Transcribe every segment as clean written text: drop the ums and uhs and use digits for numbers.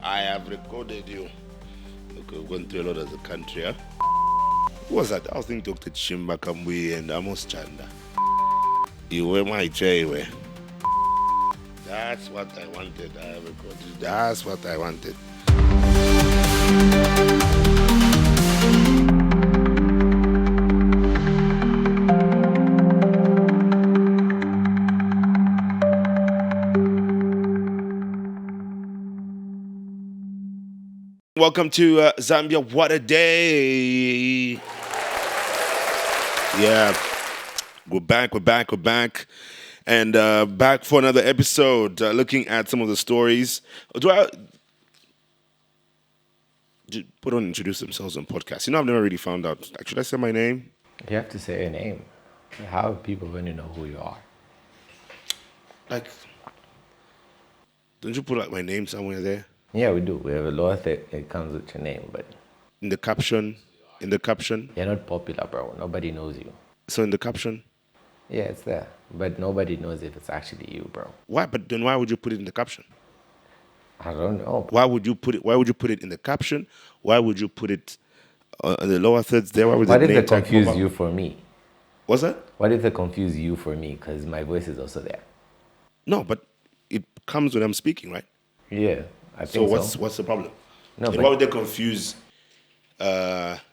I have recorded you. Okay, we're going through a lot of the country, huh? Who was that? I was thinking Dr. Chimweka Chileshe and Amos Chanda. You were my J-way. That's what I wanted. I have recorded. That's what I wanted. Welcome to Zambia. What a day! Yeah, we're back, and back for another episode. Looking at some of the stories. Put on introduce themselves on podcast? You know, I've never really found out. Like, should I say my name? You have to say your name. How are people going to know who you are? Like, don't you put like my name somewhere there? Yeah, we do. We have a law that it comes with your name, but In the caption. you're not popular, bro. Nobody knows you. So in the caption. Yeah, it's there, but nobody knows if it's actually you, bro. Why? But then why would you put it in the caption? I don't know. Why would you put it in the caption? Why would you put it on the lower thirds there? Why would What the if they name tag confuse pop up? you for me? What's that? What if they confuse you for me? Because my voice is also there. No, but it comes when I'm speaking, right? Yeah, I So think what's the problem? No, And but- why would they confuse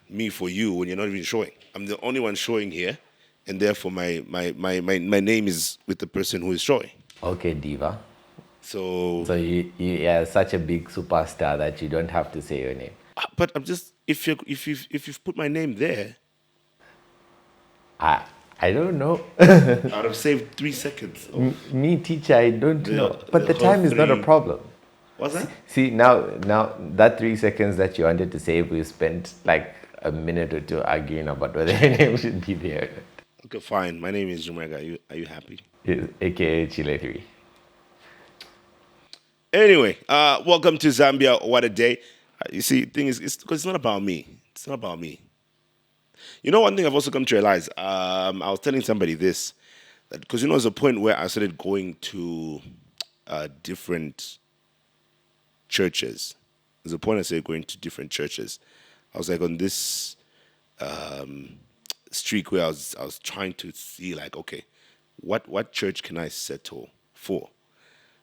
me for you when you're not even showing? I'm the only one showing here, and therefore my name is with the person who is showing. Okay, diva. So, So you are such a big superstar that you don't have to say your name. but I'm just if you've put my name there, I don't know. I'd have saved 3 seconds. Me, teacher, I don't know. But the the time whole is not a three- problem. What's that? See, now that 3 seconds that you wanted to save, we spent like a minute or two arguing about whether your name should be there. Okay, fine. My name is Chimweka. Are you happy? AKA Chile 3. Anyway, welcome to Zambia. What a day! You see, the thing is, it's not about me. It's not about me. You know, one thing I've also come to realize. I was telling somebody this, that because there's a point where I started going to different churches. There's a point I started going to different churches. I was like on this streak where I was trying to see like, okay, what church can I settle for?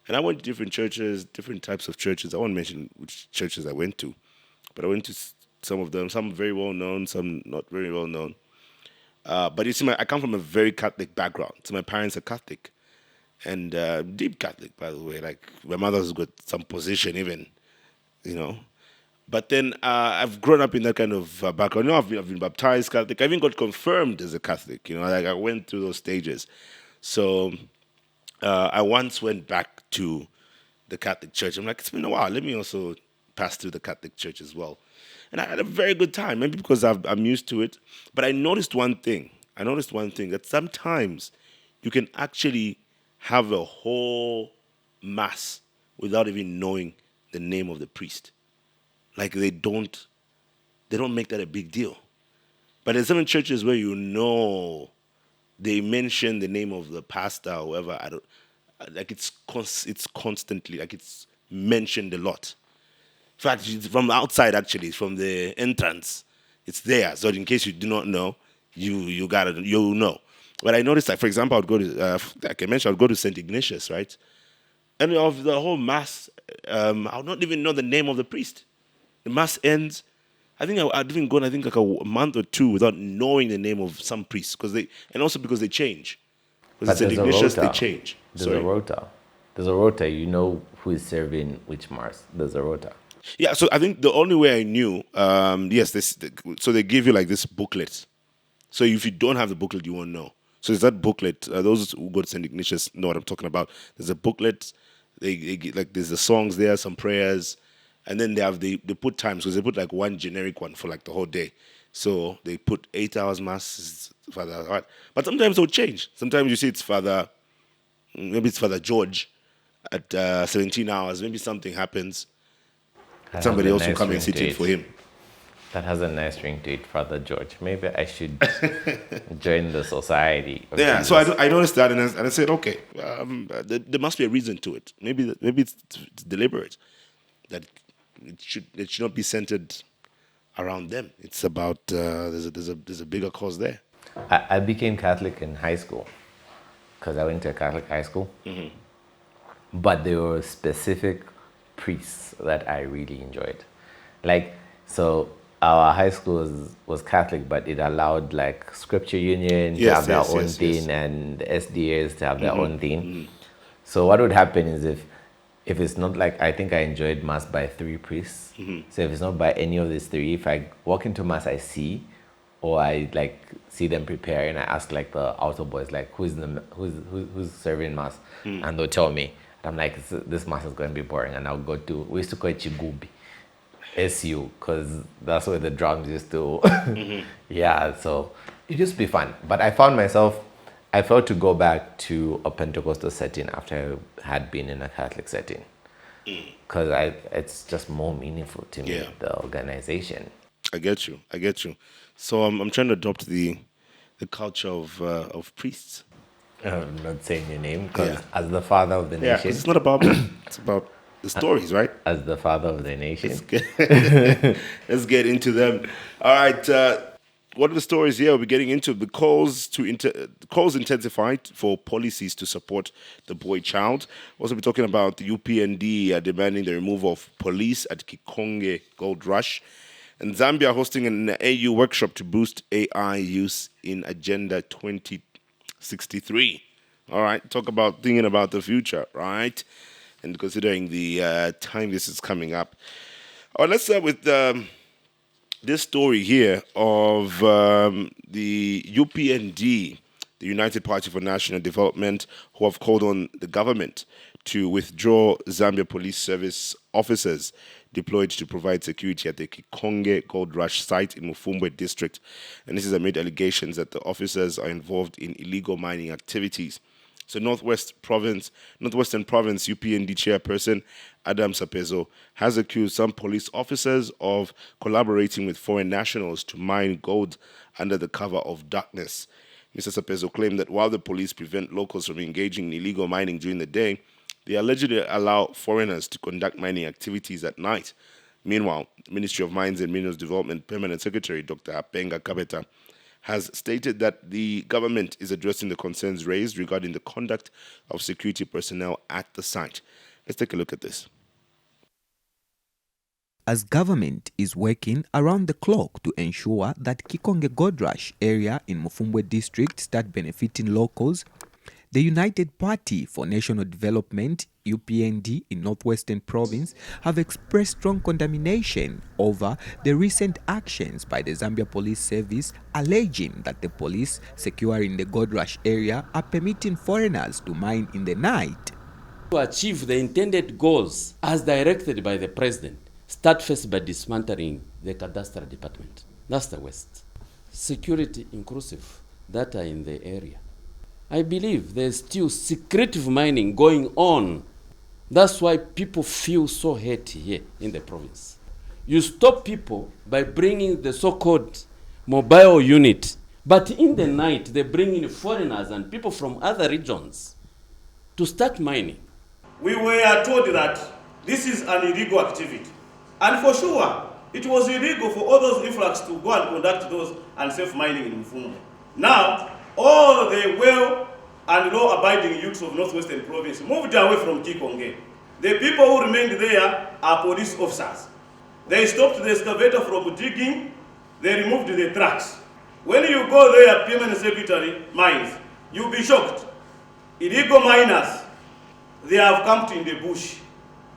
And I went to different churches, different types of churches. I won't mention which churches I went to, but I went to some of them, some very well known, some not very well known. But you see, I come from a very Catholic background. So my parents are Catholic, and deep Catholic, by the way. Like my mother's got some position even, you know. But then I've grown up in that kind of background. You know, I've been baptized Catholic. I even got confirmed as a Catholic. You know, like I went through those stages. So I once went back to the Catholic Church. I'm like, it's been a while. Let me also pass through the Catholic Church as well. And I had a very good time, maybe because I'm used to it. But I noticed one thing. That sometimes you can actually have a whole mass without even knowing the name of the priest. Like they don't make that a big deal. But there's some churches where they mention the name of the pastor or whoever. I don't like it's constantly like it's mentioned a lot. In fact, from the outside actually, from the entrance, it's there. So in case you do not know, you'll know. But I noticed, like for example, I would go to like I mentioned, I would go to St. Ignatius, right? And of the whole mass, I would not even know the name of the priest. The mass ends. I think I'd even gone, like a month or two without knowing the name of some priests because they change. Because But St. there's a Ignatius, they rota. change. There's a rota. There's a rota. You know who is serving which Mars. There's a rota. Yeah, so I think the only way I knew, so they give you like this booklet. So if you don't have the booklet, you won't know. So there's that booklet. Those who go to St. Ignatius know what I'm talking about. There's a booklet. They get, like there's the songs there, some prayers, and then they put times because they put like one generic one for like the whole day. So they put 8 hours mass, Father, what? But sometimes it'll change. Sometimes you see maybe it's Father George at 17 hours. Maybe something happens. That Somebody has a else will nice come and ring sit to in it. for him. That has a nice ring to it, Father George. Maybe I should join the society. of Yeah, Jesus. so I noticed that, and I said, okay, there must be a reason to it. Maybe it's deliberate. That it should not be centered around them. It's about there's a bigger cause there. I became Catholic in high school because I went to a Catholic high school. But there were specific priests that I really enjoyed. Like, so our high school was Catholic, but it allowed like Scripture Union to have their own thing and SDAs to have their own thing. So what would happen is if it's not like, I think I enjoyed Mass by 3 priests. So if it's not by any of these 3, if I walk into Mass, I see, or I like see them prepare, and I ask like the altar boys, like who's serving Mass, and they'll tell me. And I'm like, this Mass is going to be boring, and I'll go to, we used to call it Chigubi, SU, because that's where the drums used to, yeah, so it used to be fun. But I found myself, I felt to go back to a Pentecostal setting after I had been in a Catholic setting, because it's just more meaningful to me, the organization. I get you. So I'm trying to adopt the culture of priests. I'm not saying your name, because as the father of the nation. It's not about me. It's about the stories, right? As the father of the nation. Let's get into them. All right. What are the stories here? We're getting into the calls intensified for policies to support the boy child. Also, we're talking about the Upnd demanding the removal of police at Kikonge Gold Rush. And Zambia hosting an AU workshop to boost AI use in Agenda 2063. All right, thinking about the future, right? And considering the time this is coming up. All right, let's start with this story here of the UPND, the United Party for National Development, who have called on the government to withdraw Zambia Police Service officers deployed to provide security at the Kikonge Gold Rush site in Mufumbe district. And this is amid allegations that the officers are involved in illegal mining activities. So Northwestern Province UPND chairperson Adam Sapezo has accused some police officers of collaborating with foreign nationals to mine gold under the cover of darkness. Mr. Sapezo claimed that while the police prevent locals from engaging in illegal mining during the day, they allegedly allow foreigners to conduct mining activities at night. Meanwhile, the Ministry of Mines and Minerals Development Permanent Secretary Dr. Apenga Kabeta has stated that the government is addressing the concerns raised regarding the conduct of security personnel at the site. Let's take a look at this. As government is working around the clock to ensure that Kikonge Gold Rush area in Mufumbe district start benefiting locals, the United Party for National Development, UPND, in Northwestern Province have expressed strong condemnation over the recent actions by the Zambia Police Service, alleging that the police securing the Gold Rush area are permitting foreigners to mine in the night. To achieve the intended goals as directed by the President, start first by dismantling the cadastral department. That's the West. Security inclusive that are in the area. I believe there's still secretive mining going on. That's why people feel so hurt here in the province. You stop people by bringing the so-called mobile unit, but in the night they bring in foreigners and people from other regions to start mining. We were told that this is an illegal activity. And for sure, it was illegal for all those influx to go and conduct those unsafe mining in Mufumbe. Now, all the well and law-abiding youths of Northwestern Province moved away from Kikonge. The people who remained there are police officers. They stopped the excavator from digging, they removed the tracks. When you go there, Permanent Secretary Mines, you'll be shocked. Illegal miners, they have camped in the bush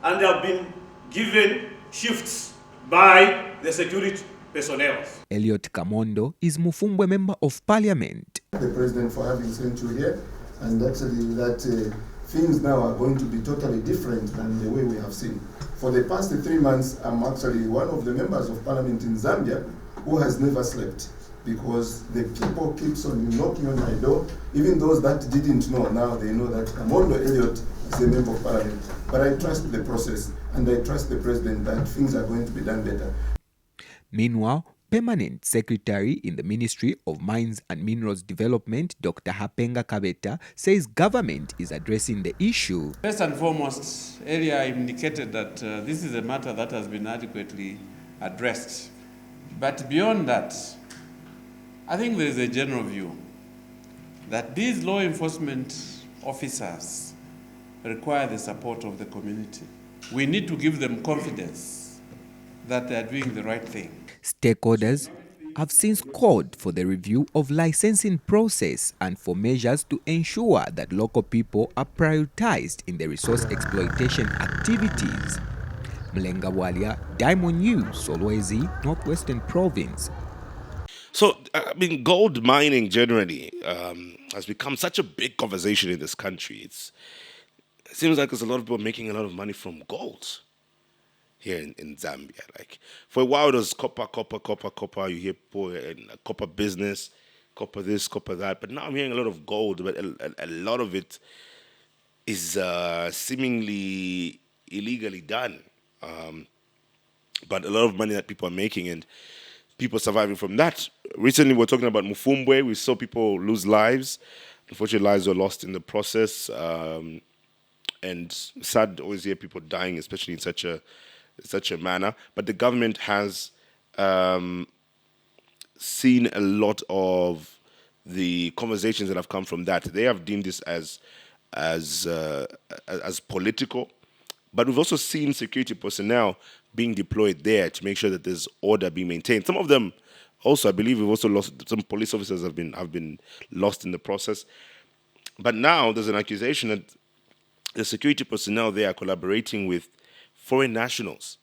and they have been given shifts by the security personnel. Elliot Kamondo is Mufumbe Member of Parliament. The President for having sent you here, and actually that things now are going to be totally different than the way we have seen. For the past 3 months, I'm actually one of the members of Parliament in Zambia who has never slept, because the people keeps on knocking on my door. Even those that didn't know, now they know that Kamondo Elliot is a member of Parliament. But I trust the process and I trust the President that things are going to be done better. Meanwhile, Permanent Secretary in the Ministry of Mines and Minerals Development, Dr. Hapenga Kabeta, says government is addressing the issue. First and foremost, earlier I indicated that this is a matter that has been adequately addressed. But beyond that, I think there is a general view that these law enforcement officers require the support of the community. We need to give them confidence that they are doing the right thing. Stakeholders have since called for the review of licensing process and for measures to ensure that local people are prioritized in the resource exploitation activities. Mlenga Walia, Diamond News, Solwezi, Northwestern Province. So, I mean, gold mining generally has become such a big conversation in this country. It seems like there's a lot of people making a lot of money from gold here in Zambia. Like, for a while, it was copper. You hear people in copper business, copper this, copper that. But now I'm hearing a lot of gold, but a lot of it is seemingly illegally done. But a lot of money that people are making and people surviving from that. Recently, we're talking about Mufumbwe. We saw people lose lives. Unfortunately, lives were lost in the process. And sad to always hear people dying, especially in such a manner. But the government has seen a lot of the conversations that have come from that. They have deemed this as political. But we've also seen security personnel being deployed there to make sure that there's order being maintained. Some of them also, I believe, we've also lost some police officers have been lost in the process. But now there's an accusation that the security personnel there are collaborating with foreign nationals,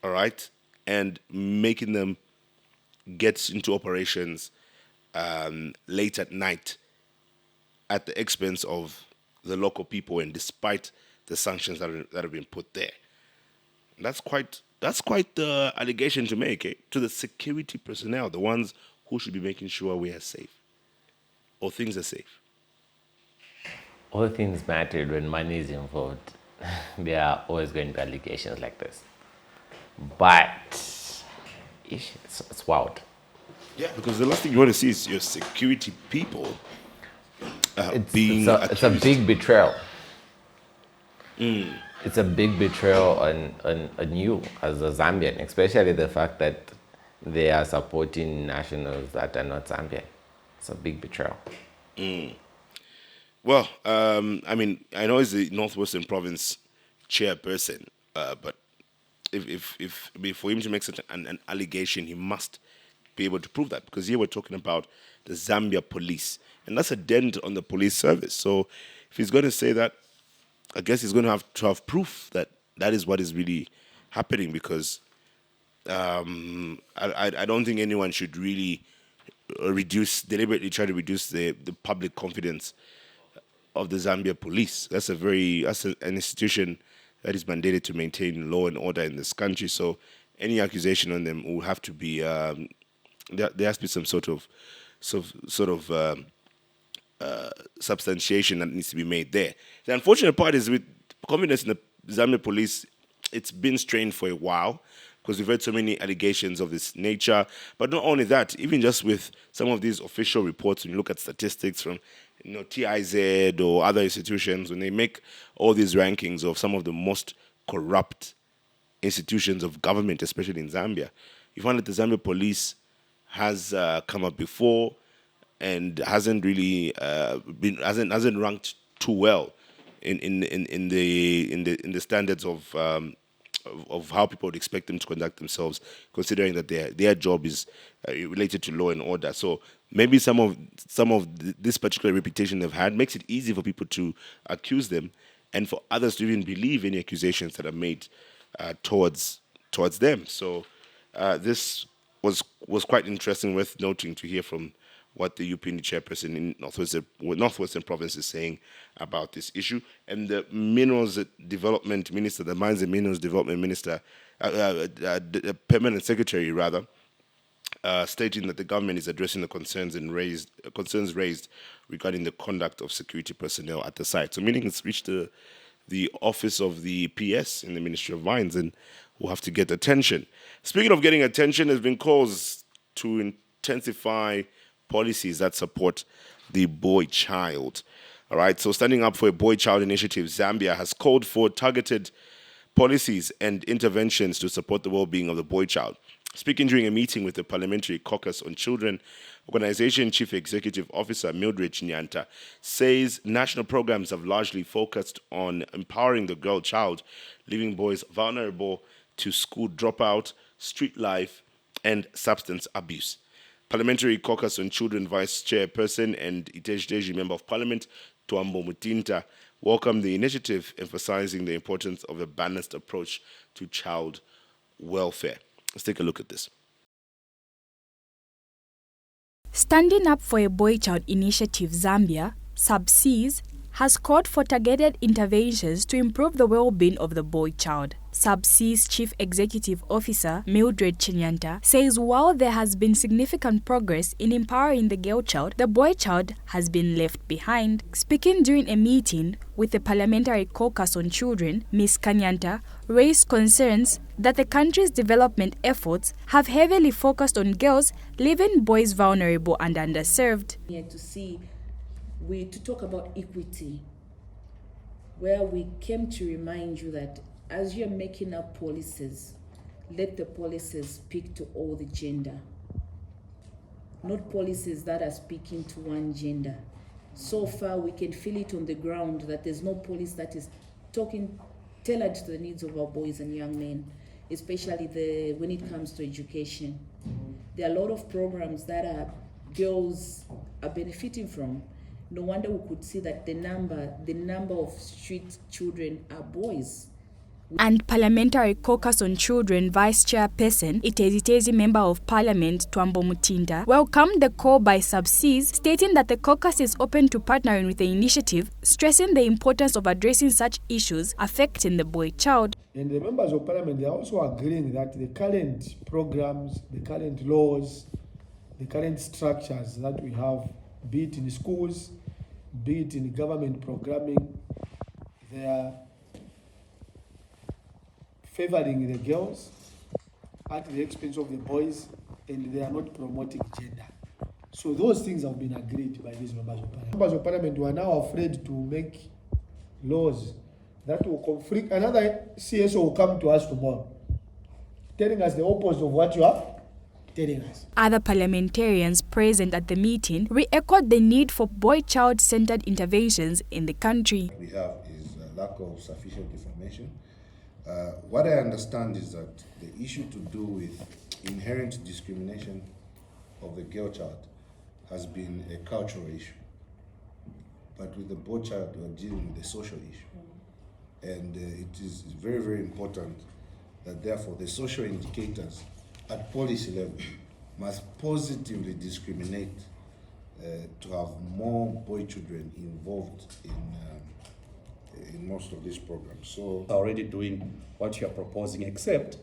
all right, and making them get into operations late at night at the expense of the local people and despite the sanctions that have been put there. That's quite the allegation to make, to the security personnel, the ones who should be making sure we are safe or things are safe. All things mattered when money is involved. There are always going to be allegations like this. But it's wild. Yeah, because the last thing you want to see is your security people being accused. It's a big betrayal. It's a big betrayal on you as a Zambian, especially the fact that they are supporting nationals that are not Zambian. It's a big betrayal. Well, I mean, I know he's the Northwestern Province chairperson, but if for him to make such an allegation, he must be able to prove that, because here we're talking about the Zambia police, and that's a dent on the police service. So if he's going to say that, I guess he's going to have proof that that is what is really happening, because I don't think anyone should really deliberately try to reduce the public confidence of the Zambia police. That's an institution that is mandated to maintain law and order in this country. So any accusation on them will have to be there has to be some sort of substantiation that needs to be made there. The unfortunate part is with confidence in the Zambia police, it's been strained for a while because we've heard so many allegations of this nature. But not only that, even just with some of these official reports, when you look at statistics from TIZ or other institutions, when they make all these rankings of some of the most corrupt institutions of government, especially in Zambia, you find that the Zambia police has come up before and hasn't really hasn't ranked too well in the standards of how people would expect them to conduct themselves, considering that their job is related to law and order. So maybe some of this particular reputation they've had makes it easy for people to accuse them, and for others to even believe any accusations that are made towards them. So this was quite interesting, worth noting, to hear from what the Upnd chairperson in Northwestern Province is saying about this issue. And the Minerals Development Minister, the Mines and Minerals Development Minister, the Permanent Secretary rather, stating that the government is addressing the concerns raised regarding the conduct of security personnel at the site. So meaning it's reached the office of the PS in the Ministry of Mines, and will have to get attention. Speaking of getting attention, there's been calls to intensify policies that support the boy child. All right, so Standing Up for a Boy Child initiative, Zambia, has called for targeted policies and interventions to support the well-being of the boy child. Speaking during a meeting with the Parliamentary Caucus on Children, Organization Chief Executive Officer Mildred Chinyanta says national programs have largely focused on empowering the girl child, leaving boys vulnerable to school dropout, street life, and substance abuse. Parliamentary Caucus on Children Vice Chairperson and Iteji Member of Parliament, Tuambo Mutinta, welcomed the initiative, emphasizing the importance of a balanced approach to child welfare. Let's take a look at this. Standing Up for a Boy Child initiative, Zambia, SUBSEAS, has called for targeted interventions to improve the well-being of the boy child. SUBSEAS Chief Executive Officer Mildred Chinyanta says while there has been significant progress in empowering the girl child, the boy child has been left behind. Speaking during a meeting with the Parliamentary Caucus on Children, Ms. Kanyanta raised concerns that the country's development efforts have heavily focused on girls, leaving boys vulnerable and underserved. Here to talk about equity, where we came to remind you that as you're making up policies, let the policies speak to all the gender, not policies that are speaking to one gender. So far, we can feel it on the ground that there's no policy that is tailored to the needs of our boys and young men, especially when it comes to education. There are a lot of programs that our girls are benefiting from. No wonder we could see that the number of street children are boys. And Parliamentary Caucus on Children Vice Chairperson, Itezi Member of Parliament Tuambo Mutinda, welcomed the call by SUBSEAS, stating that the caucus is open to partnering with the initiative, stressing the importance of addressing such issues affecting the boy child. And the members of Parliament, they are also agreeing that the current programs, the current laws, the current structures that we have, be it in schools, be it in government programming, they are favoring the girls at the expense of the boys, and they are not promoting gender. So those things have been agreed by these members of Parliament. Members of Parliament were now afraid to make laws that will conflict. Another CSO will come to us tomorrow, telling us the opposite of what you are telling us. Other parliamentarians present at the meeting re-echoed the need for boy-child-centered interventions in the country. What we have is a lack of sufficient information. What I understand is that the issue to do with inherent discrimination of the girl child has been a cultural issue. But with the boy child, we are dealing with a social issue. And it is very, very important that therefore the social indicators at policy level must positively discriminate to have more boy children involved in most of these programs. So already doing what you're proposing, except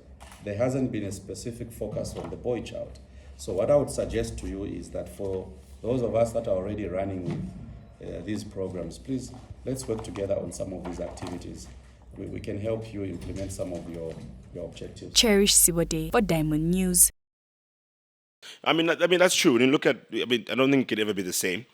there hasn't been a specific focus on the boy child. So what I would suggest to you is that for those of us that are already running with these programs, please, let's work together on some of these activities. We can help you implement some of your objectives. Cherish Siwade for Diamond News. I mean, that's true. When you look at, I don't think it can ever be the same.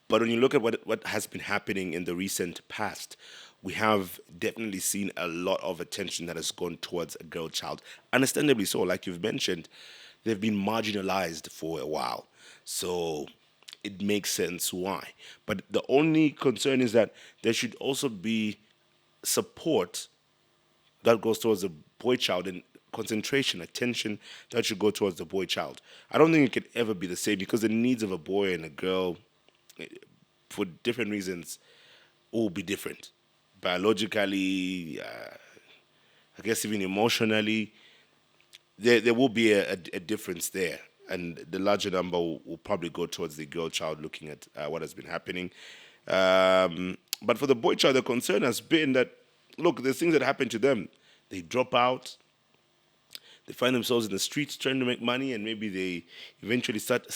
But when you look at what has been happening in the recent past, we have definitely seen a lot of attention that has gone towards a girl child. Understandably so, like you've mentioned, they've been marginalized for a while. So it makes sense why. But the only concern is that there should also be support that goes towards the boy child and concentration, attention that should go towards the boy child. I don't think it could ever be the same because the needs of a boy and a girl, for different reasons, will be different. Biologically, I guess even emotionally, there will be a difference there. And the larger number will probably go towards the girl child looking at what has been happening. But for the boy child, the concern has been that, look, there's things that happen to them. They drop out. They find themselves in the streets trying to make money, and maybe they eventually start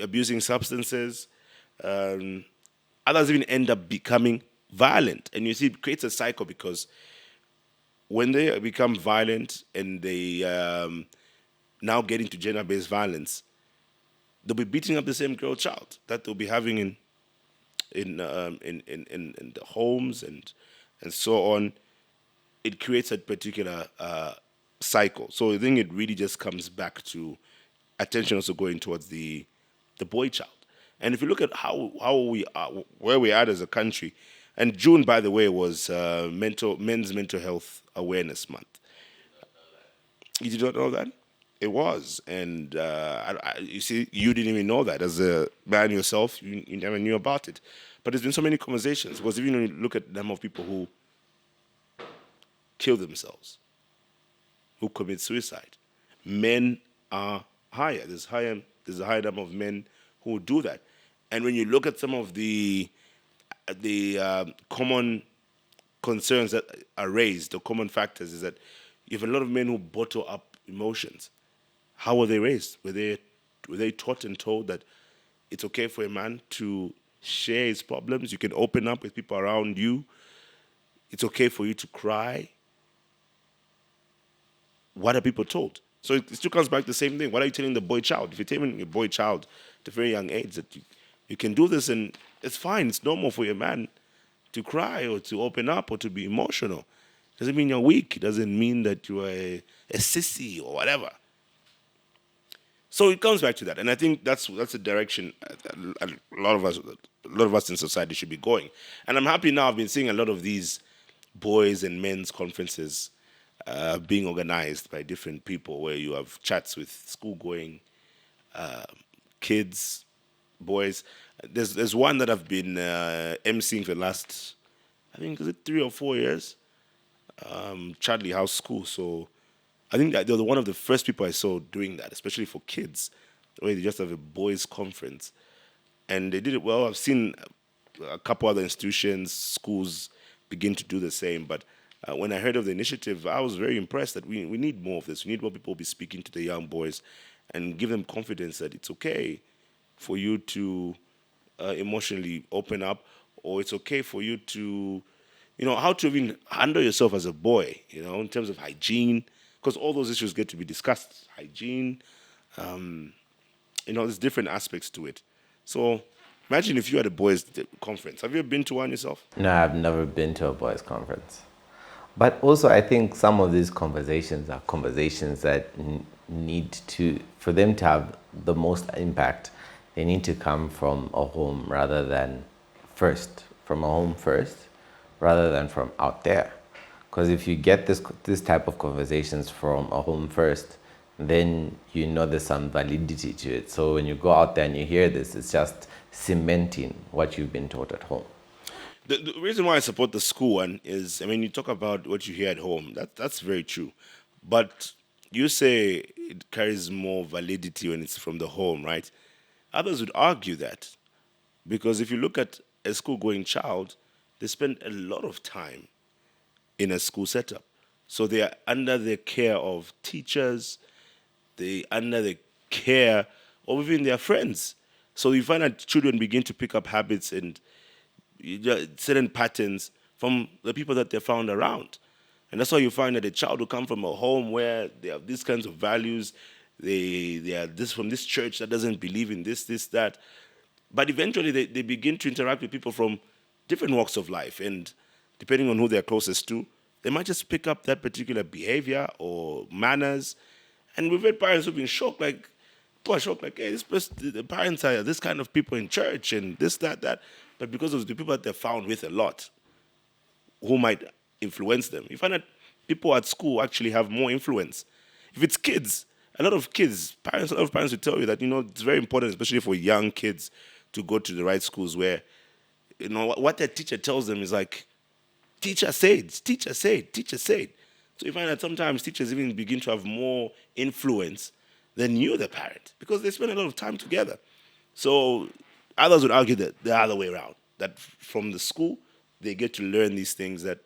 abusing substances. Others even end up becoming violent. And you see, it creates a cycle because when they become violent and they now getting to gender-based violence, they'll be beating up the same girl child that they'll be having in the homes and so on. It creates a particular cycle. So I think it really just comes back to attention also going towards the boy child. And if you look at how we are, where we are as a country, and June, by the way, was Men's Mental Health Awareness Month. You did not know that? It was. And you see, you didn't even know that. As a man yourself, you never knew about it. But there's been so many conversations. Because even when you look at the number of people who kill themselves, who commit suicide, men are higher. There's a higher number of men who do that. And when you look at some of the common concerns that are raised, the common factors, is that you have a lot of men who bottle up emotions. How were they raised? Were they taught and told that it's okay for a man to share his problems? You can open up with people around you. It's okay for you to cry. What are people told? So it still comes back to the same thing. What are you telling the boy child? If you're telling your boy child at a very young age that you can do this and it's fine, it's normal for your man to cry or to open up or to be emotional. Doesn't mean you're weak. It doesn't mean that you are a sissy or whatever. So it comes back to that, and I think that's the direction a lot of us in society should be going. And I'm happy now. I've been seeing a lot of these boys and men's conferences being organized by different people, where you have chats with school-going kids, boys. There's one that I've been emceeing for the last, I think, is it 3 or 4 years? Chadley House School. So I think that they were one of the first people I saw doing that, especially for kids, where they just have a boys' conference. And they did it well. I've seen a couple other institutions, schools begin to do the same. But when I heard of the initiative, I was very impressed that we need more of this. We need more people be speaking to the young boys and give them confidence that it's okay for you to emotionally open up, or it's okay for you to, how to even handle yourself as a boy, in terms of hygiene, because all those issues get to be discussed. Hygiene, there's different aspects to it. So imagine if you had a boys' conference. Have you ever been to one yourself? No, I've never been to a boys' conference. But also, I think some of these conversations are conversations that need to, for them to have the most impact, they need to come from a home rather than from a home first, rather than from out there. Because if you get this type of conversations from a home first, then there's some validity to it. So when you go out there and you hear this, it's just cementing what you've been taught at home. The reason why I support the school one is, you talk about what you hear at home. That's very true. But you say it carries more validity when it's from the home, right? Others would argue that. Because if you look at a school-going child, they spend a lot of time in a school setup. So they are under the care of teachers, they under the care of even their friends. So you find that children begin to pick up habits and certain patterns from the people that they found around. And that's why you find that a child will come from a home where they have these kinds of values, they are from this church that doesn't believe in this, that. But eventually they begin to interact with people from different walks of life, and depending on who they're closest to, they might just pick up that particular behavior or manners. And we've had parents who've been shocked, hey, the parents are this kind of people in church and this, that. But because of the people that they're found with a lot, who might influence them, you find that people at school actually have more influence. If it's kids, a lot of parents will tell you that, it's very important, especially for young kids, to go to the right schools where, what their teacher tells them is like, teacher said. So you find that sometimes teachers even begin to have more influence than you, the parent, because they spend a lot of time together. So others would argue that the other way around, that from the school, they get to learn these things that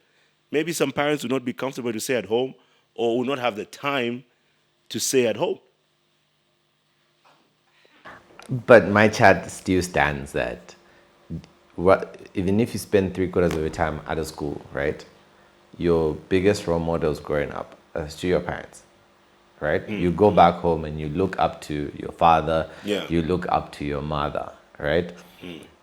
maybe some parents would not be comfortable to say at home, or would not have the time to say at home. But my chat still stands that even if you spend 3/4 of your time at a school, right, your biggest role models growing up is to your parents, right? You go back home and you look up to your father, Yeah. you look up to your mother, right?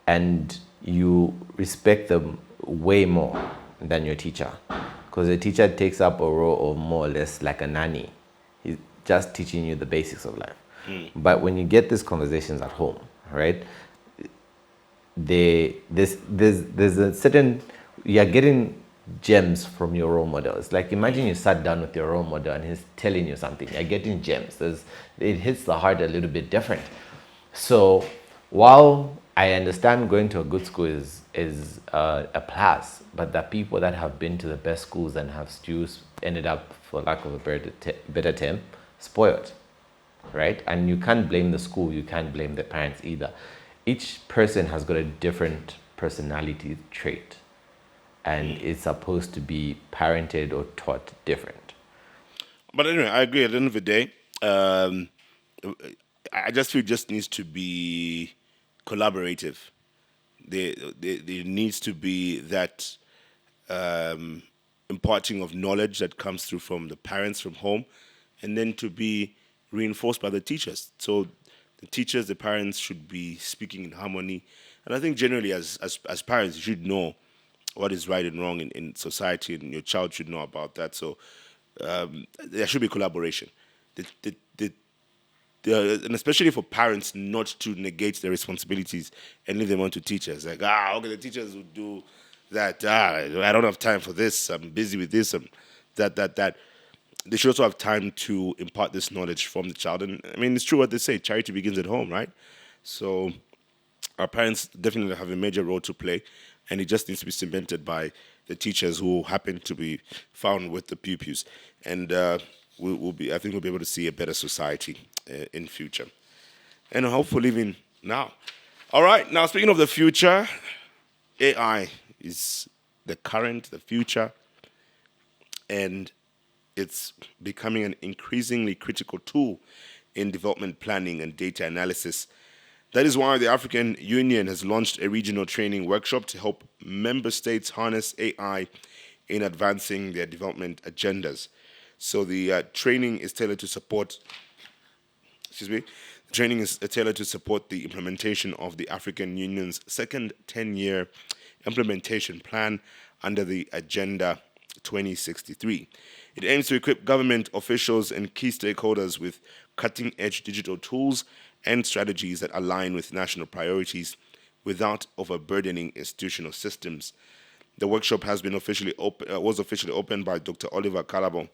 And you respect them way more than your teacher, because the teacher takes up a role of more or less like a nanny. He's just teaching you the basics of life. But when you get these conversations at home, right, there's a certain, you're getting gems from your role model. It's like, imagine you sat down with your role model and he's telling you something. You're getting gems. It hits the heart a little bit different. So while I understand going to a good school is a plus, but the people that have been to the best schools and have ended up, for lack of a better term, spoiled, right? And you can't blame the school, you can't blame the parents either. Each person has got a different personality trait, and it's supposed to be parented or taught different. But anyway, I agree. At the end of the day, I just feel it just needs to be collaborative. There needs to be that imparting of knowledge that comes through from the parents from home, and then to be reinforced by the teachers. So the teachers, the parents should be speaking in harmony. And I think generally as parents, you should know what is right and wrong in society, and your child should know about that. So there should be collaboration. And especially for parents not to negate their responsibilities and leave them on to teachers. Like, okay, the teachers will do that. I don't have time for this. I'm busy with this. That. They should also have time to impart this knowledge from the child. And I mean, it's true what they say, charity begins at home, right? So our parents definitely have a major role to play, and it just needs to be cemented by the teachers who happen to be found with the pupils. And I think we'll be able to see a better society in future. And hopefully even now. All right, now speaking of the future, AI is the current, the future, and it's becoming an increasingly critical tool in development planning and data analysis. That is why the African Union has launched a regional training workshop to help member states harness AI in advancing their development agendas. So the training is tailored to support, the implementation of the African Union's second 10-year implementation plan under the Agenda 2063. It aims to equip government officials and key stakeholders with cutting-edge digital tools and strategies that align with national priorities without overburdening institutional systems. The workshop was officially opened by Dr. Oliver Kalabo,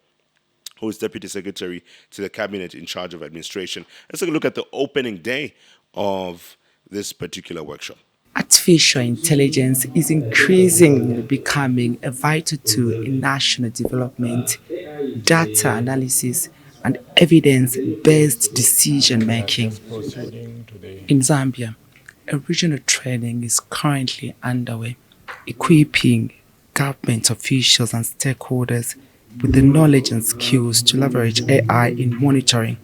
who is Deputy Secretary to the Cabinet in charge of administration. Let's take a look at the opening day of this particular workshop. Artificial intelligence is increasingly becoming a vital tool in national development, data analysis, and evidence-based decision-making. In Zambia, a regional training is currently underway, equipping government officials and stakeholders with the knowledge and skills to leverage AI in monitoring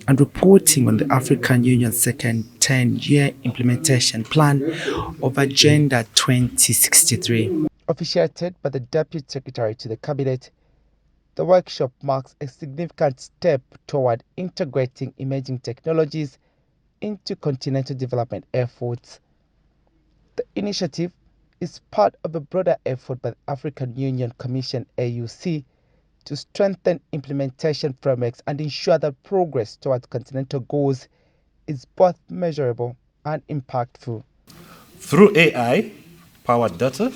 and reporting on the African Union's second 10-year implementation plan of Agenda 2063. Officiated by the Deputy Secretary to the Cabinet, the workshop marks a significant step toward integrating emerging technologies into continental development efforts. The initiative is part of a broader effort by the African Union Commission AUC to strengthen implementation frameworks and ensure that progress towards continental goals is both measurable and impactful. Through AI-powered data,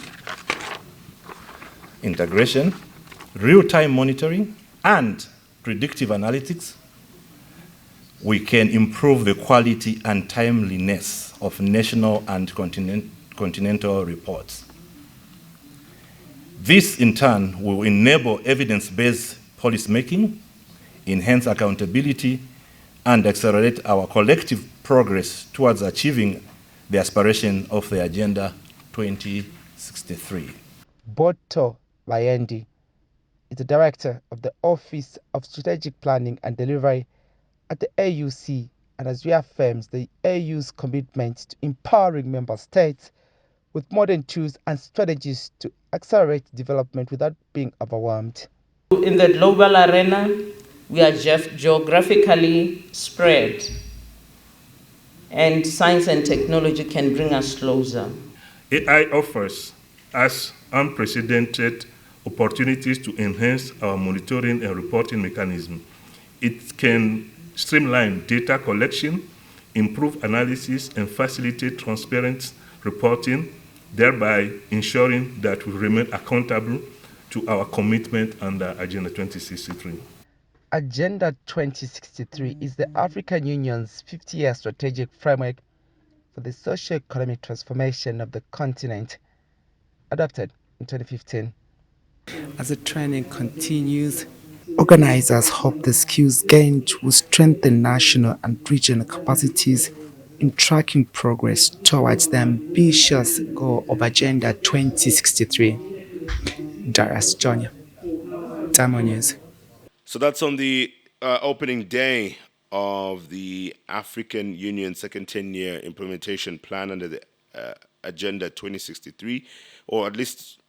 integration, real-time monitoring, and predictive analytics, we can improve the quality and timeliness of national and continental reports. This, in turn, will enable evidence-based policymaking, enhance accountability, and accelerate our collective progress towards achieving the aspiration of the Agenda 2063. Boto Bayendi is the Director of the Office of Strategic Planning and Delivery at the AUC, and has reaffirmed the AU's commitment to empowering member states with modern tools and strategies to accelerate development without being overwhelmed. In the global arena, We are geographically spread, and science and technology can bring us closer. AI offers us unprecedented opportunities to enhance our monitoring and reporting mechanism. It can streamline data collection, improve analysis, and facilitate transparent reporting, thereby ensuring that we remain accountable to our commitment under Agenda 2063. Agenda 2063 is the African Union's 50-year strategic framework for the socio-economic transformation of the continent, adopted in 2015. As the training continues, organizers hope the skills gained will strengthen national and regional capacities in tracking progress towards the ambitious goal of Agenda 2063. Darius Jr., Diamond News. So that's on the opening day of the African Union Second 10-Year Implementation Plan under the Agenda 2063, or at least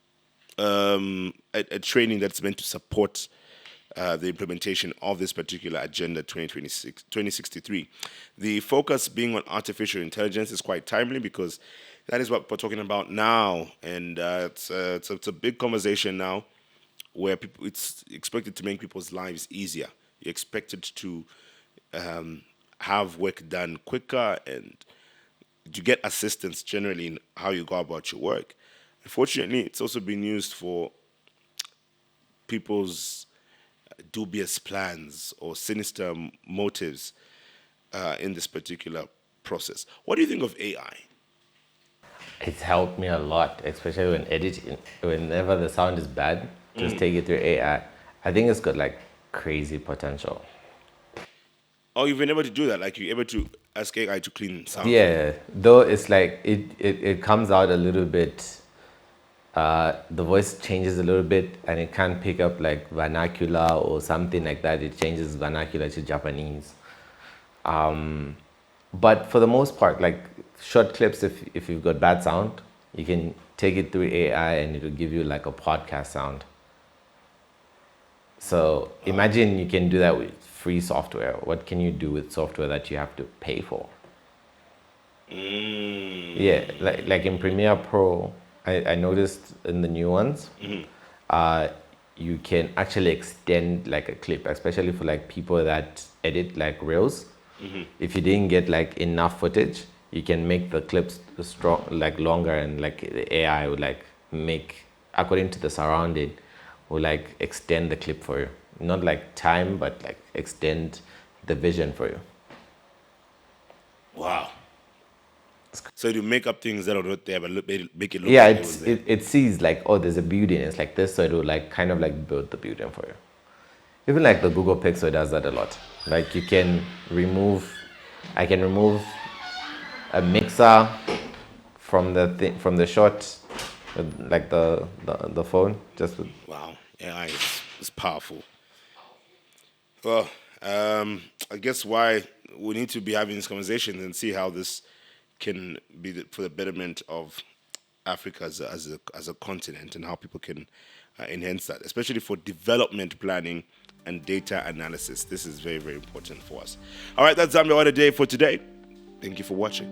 a training that's meant to support the implementation of this particular Agenda 2063. The focus being on artificial intelligence is quite timely because that is what we're talking about now, and it's a big conversation now where it's expected to make people's lives easier. You're expected to have work done quicker and to get assistance generally in how you go about your work. Unfortunately, it's also been used for people's dubious plans or sinister motives in this particular process. What do you think of AI? It's helped me a lot, especially when editing. Whenever the sound is bad, just take it through AI. I think it's got like crazy potential. Oh, you've been able to do that? Like you're able to ask AI to clean sound? Yeah, though it's like it comes out a little bit, the voice changes a little bit and it can't pick up like vernacular or something like that. It changes vernacular to Japanese. But for the most part, like short clips, if you've got bad sound, you can take it through AI and it'll give you like a podcast sound. So imagine you can do that with free software. What can you do with software that you have to pay for? Yeah, like in Premiere Pro, I noticed in the new ones, you can actually extend like a clip, especially for like people that edit like reels. If you didn't get like enough footage, you can make the clips strong, like longer, and like the AI would like make, according to the surrounding, will like extend the clip for you. Not like time, but like extend the vision for you. Wow. So to make up things that are not there, but make it look yeah, like it sees like, oh, there's a building, it's like this, so it will like kind of like build the building for you. Even like the Google Pixel does that a lot. Like you can remove, I can remove a mixer from the shot, like the phone, just with. Wow, AI is powerful. Well, I guess why we need to be having this conversation and see how this can be for the betterment of Africa as a continent, and how people can enhance that, especially for development planning and data analysis. This is very, very important for us. All right, that's Zambia What a Day for today. Thank you for watching.